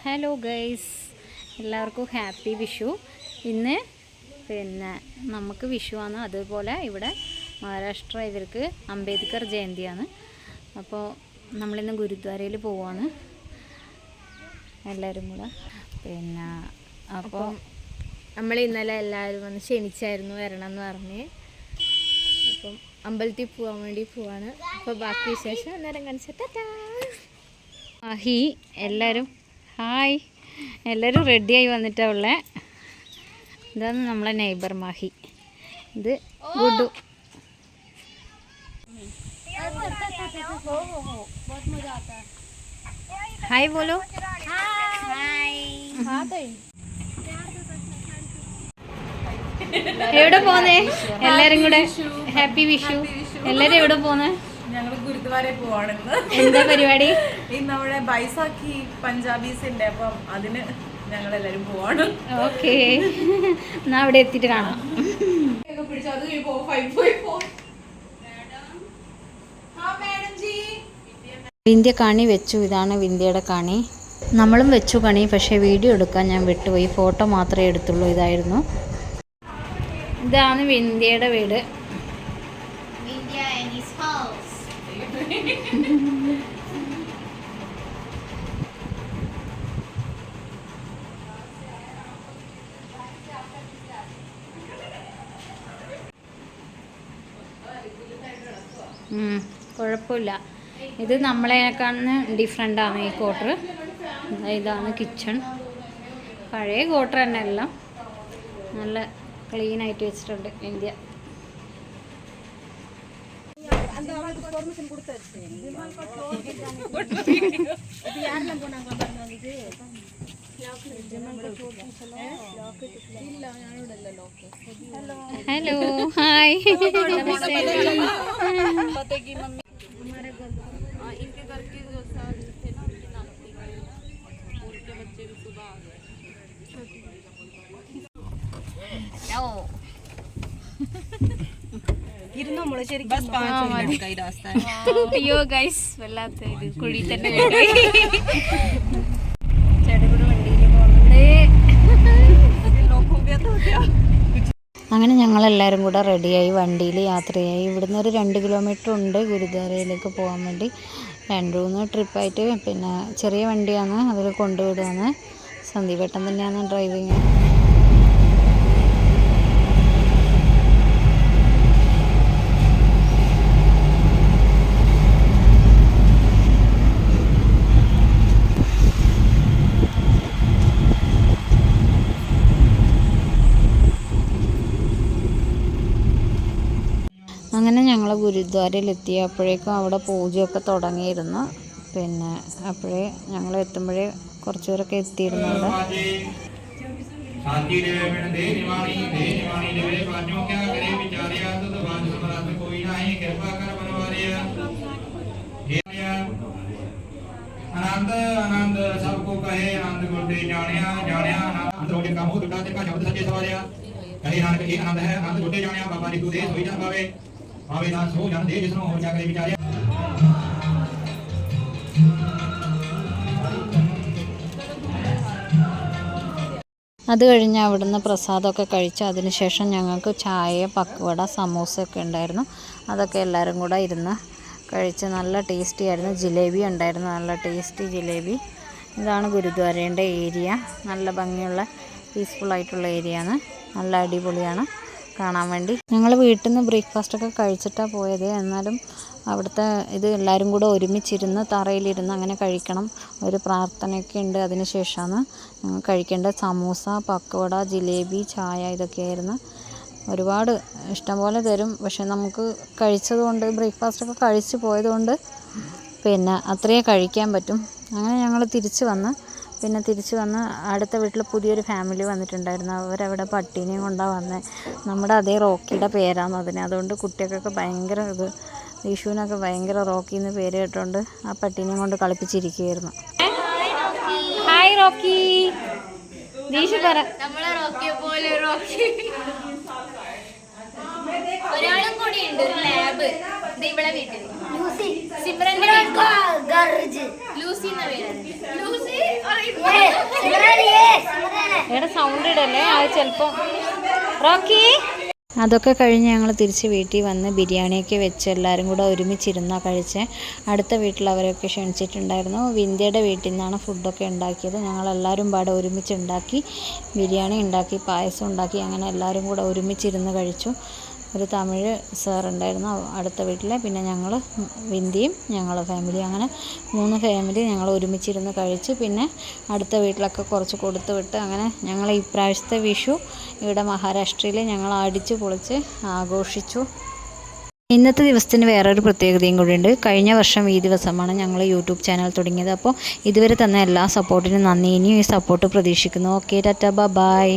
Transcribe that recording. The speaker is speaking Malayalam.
ഹലോ ഗൈസ്, എല്ലാവർക്കും ഹാപ്പി വിഷു. ഇന്ന് നമുക്ക് വിഷുവാണ്. അതുപോലെ ഇവിടെ മഹാരാഷ്ട്ര ഇവർക്ക് അംബേദ്കർ ജയന്തിയാണ്. അപ്പോൾ നമ്മളിന്ന് ഗുരുദ്വാരയിൽ പോവാണ് എല്ലാവരും കൂടെ. അപ്പോൾ നമ്മൾ ഇന്നലെ എല്ലാവരും വന്ന് ക്ഷണിച്ചായിരുന്നു വരണം എന്ന് പറഞ്ഞ്. അപ്പം അമ്പലത്തിൽ പോകാൻ വേണ്ടി പോവാണ്. അപ്പോൾ ബാക്കി വിശേഷം അന്നേരം കാണിച്ചിട്ടാ. മാഹി എല്ലാവരും ഹായ്, എല്ലാവരും റെഡിയായി വന്നിട്ടാണ് ഉള്ളത്. ഇതാണ് നമ്മളെ നെയ്ബർ മാഹി. ഇത് ഗുഡു. ഹായ് ബോലോ. എവിടെ പോന്നേ എല്ലാരും കൂടെ? ഹാപ്പി വിഷു. എല്ലാരും എവിടെ പോന്നേ? ഞങ്ങൾ ഗുരുദ്വാരയിൽ പോവാണ്. എന്താ പരിപാടി? ഇന്ന് നമ്മുടെ ബൈസാഖി പഞ്ചാബീസിന്റെ, അപ്പം അതിന് ഞങ്ങൾ എല്ലാരും പോവാണ്. ഓക്കെ, എന്നാ അവിടെ എത്തിയിട്ട് കാണാം. വിന്ധ്യ കണി വെച്ചു. ഇതാണ് വിന്ധ്യയുടെ കണി. നമ്മളും വെച്ചു കണി, പക്ഷേ വീഡിയോ എടുക്കാൻ ഞാൻ വിട്ടുപോയി. ഫോട്ടോ മാത്രമേ എടുത്തുള്ളൂ. ഇതായിരുന്നു. ഇതാണ് വിന്ധ്യയുടെ വീട്. കുഴപ്പമില്ല. ഇത് നമ്മളെക്കാണ് ഡിഫറെൻ്റാണ് ഈ ക്വാർട്ടർ. ഇതാണ് കിച്ചൺ. പഴയ ക്വാർട്ടർ തന്നെ, എല്ലാം നല്ല ക്ലീനായിട്ട് വെച്ചിട്ടുണ്ട് ഇന്ത്യ. Hello, hi. അയ്യോ ഗൈസ്, വല്ലാത്ത ഇത് കുഴി തന്നെ. ചേട്ടക്കൂടെ വണ്ടിയിൽ പോകുന്നുണ്ട്. അങ്ങനെ ഞങ്ങളെല്ലാവരും കൂടെ റെഡിയായി വണ്ടിയിൽ യാത്രയായി. ഇവിടുന്ന് ഒരു 2 കിലോമീറ്റർ ഉണ്ട് ഗുരുദ്വാരയിലേക്ക് പോകാൻ വേണ്ടി. 2-3 ട്രിപ്പായിട്ട്. പിന്നെ ചെറിയ വണ്ടിയാണ്, അതിൽ കൊണ്ടുവിടുകയാണ്. സന്ദീപേട്ടൻ തന്നെയാണ് ഡ്രൈവിങ്. അങ്ങനെ ഞങ്ങൾ ഗുരുദ്വാരയിൽ എത്തിയപ്പോഴേക്കും അവിടെ പൂജയൊക്കെ തുടങ്ങിയിരുന്നു. പിന്നെ അപ്പോഴേ ഞങ്ങൾ എത്തുമ്പോഴേ കുറച്ച് പേരൊക്കെ എത്തിയിരുന്നു അവിടെ. അത് കഴിഞ്ഞ് അവിടുന്ന് പ്രസാദമൊക്കെ കഴിച്ച് അതിനുശേഷം ഞങ്ങൾക്ക് ചായ, പക്വട, സമൂസയൊക്കെ ഉണ്ടായിരുന്നു. അതൊക്കെ എല്ലാവരും കൂടെ ഇരുന്ന് കഴിച്ച് നല്ല ടേസ്റ്റി ആയിരുന്നു. ജിലേബി ഉണ്ടായിരുന്നു, നല്ല ടേസ്റ്റി ജിലേബി. ഇതാണ് ഗുരുദ്വാരയുടെ ഏരിയ. നല്ല ഭംഗിയുള്ള പീസ്ഫുള്ളായിട്ടുള്ള ഏരിയയാണ്. നല്ല അടിപൊളിയാണ് കാണാൻ വേണ്ടി. ഞങ്ങൾ വീട്ടിൽ നിന്ന് ബ്രേക്ക്ഫാസ്റ്റൊക്കെ കഴിച്ചിട്ടാണ് പോയത്. എന്നാലും അവിടുത്തെ ഇത് എല്ലാവരും കൂടെ ഒരുമിച്ചിരുന്ന് തറയിലിരുന്ന് അങ്ങനെ കഴിക്കണം. ഒരു പ്രാർത്ഥനയൊക്കെ ഉണ്ട്. അതിന് ശേഷമാണ് കഴിക്കേണ്ടത്. സമൂസ, പക്കവട, ജിലേബി, ചായ ഇതൊക്കെയായിരുന്നു. ഒരുപാട് ഇഷ്ടംപോലെ തരും. പക്ഷെ നമുക്ക് കഴിച്ചതുകൊണ്ട്, ബ്രേക്ക്ഫാസ്റ്റൊക്കെ കഴിച്ച് പോയതുകൊണ്ട് പിന്നെ അത്രയേ കഴിക്കാൻ പറ്റും. അങ്ങനെ ഞങ്ങൾ തിരിച്ച് വന്ന് അടുത്ത വീട്ടിൽ പുതിയൊരു ഫാമിലി വന്നിട്ടുണ്ടായിരുന്നു. അവരവിടെ പട്ടീനെയും കൊണ്ടാണ് വന്നത്. നമ്മുടെ അതേ റോക്കിയുടെ പേരാണ് അതിന്. അതുകൊണ്ട് കുട്ടികൾക്കൊക്കെ ഭയങ്കര ഇത്, വിഷുവിനൊക്കെ ഭയങ്കര റോക്കി എന്ന് പേര് കേട്ടോണ്ട് ആ പട്ടീനെയും കൊണ്ട് കളിപ്പിച്ചിരിക്കുകയായിരുന്നു. Hi Rocky. ദീഷു പറ. ഒരാളും കൂടി ഉണ്ട്, ഒരു ലാബ്. ഇവിടെ വീട്ടിൽ ലൂസി എന്ന പേര്. ലൂസി എടാ സൗണ്ട് ഇടല്ലേ, അത് ചിലപ്പോൾ റോക്കി. അതൊക്കെ കഴിഞ്ഞ് ഞങ്ങൾ തിരിച്ച് വീട്ടിൽ വന്ന് ബിരിയാണിയൊക്കെ വെച്ച് എല്ലാവരും കൂടെ ഒരുമിച്ചിരുന്നാണ് കഴിച്ച്. അടുത്ത വീട്ടിൽ അവരൊക്കെ ക്ഷണിച്ചിട്ടുണ്ടായിരുന്നു. വിന്ധ്യയുടെ വീട്ടിൽ നിന്നാണ് ഫുഡൊക്കെ ഉണ്ടാക്കിയത്. ഞങ്ങളെല്ലാവരും പാടെ ഒരുമിച്ചുണ്ടാക്കി, ബിരിയാണി ഉണ്ടാക്കി, പായസം ഉണ്ടാക്കി, അങ്ങനെ എല്ലാവരും കൂടെ ഒരുമിച്ചിരുന്ന് കഴിച്ചു. ഒരു തമിഴ് സാറുണ്ടായിരുന്നു അടുത്ത വീട്ടിൽ, പിന്നെ ഞങ്ങൾ വിന്ധ്യയും ഞങ്ങൾ ഫാമിലി, അങ്ങനെ 3 ഫാമിലി ഞങ്ങൾ ഒരുമിച്ചിരുന്ന് കഴിച്ച്. പിന്നെ അടുത്ത വീട്ടിലൊക്കെ കുറച്ച് കൊടുത്ത് വിട്ട്, അങ്ങനെ ഞങ്ങൾ ഇപ്രാവശ്യത്തെ വിഷു ഇവിടെ മഹാരാഷ്ട്രയിൽ ഞങ്ങൾ അടിച്ച് പൊളിച്ച് ആഘോഷിച്ചു. ഇന്നത്തെ ദിവസത്തിന് വേറൊരു പ്രത്യേകതയും കൂടിയുണ്ട്. കഴിഞ്ഞ വർഷം ഈ ദിവസമാണ് ഞങ്ങൾ യൂട്യൂബ് ചാനൽ തുടങ്ങിയത്. അപ്പോൾ ഇതുവരെ തന്ന എല്ലാ സപ്പോർട്ടിനും നന്ദി. ഇനിയും ഈ സപ്പോർട്ട് പ്രതീക്ഷിക്കുന്നു. Okay, tata, by.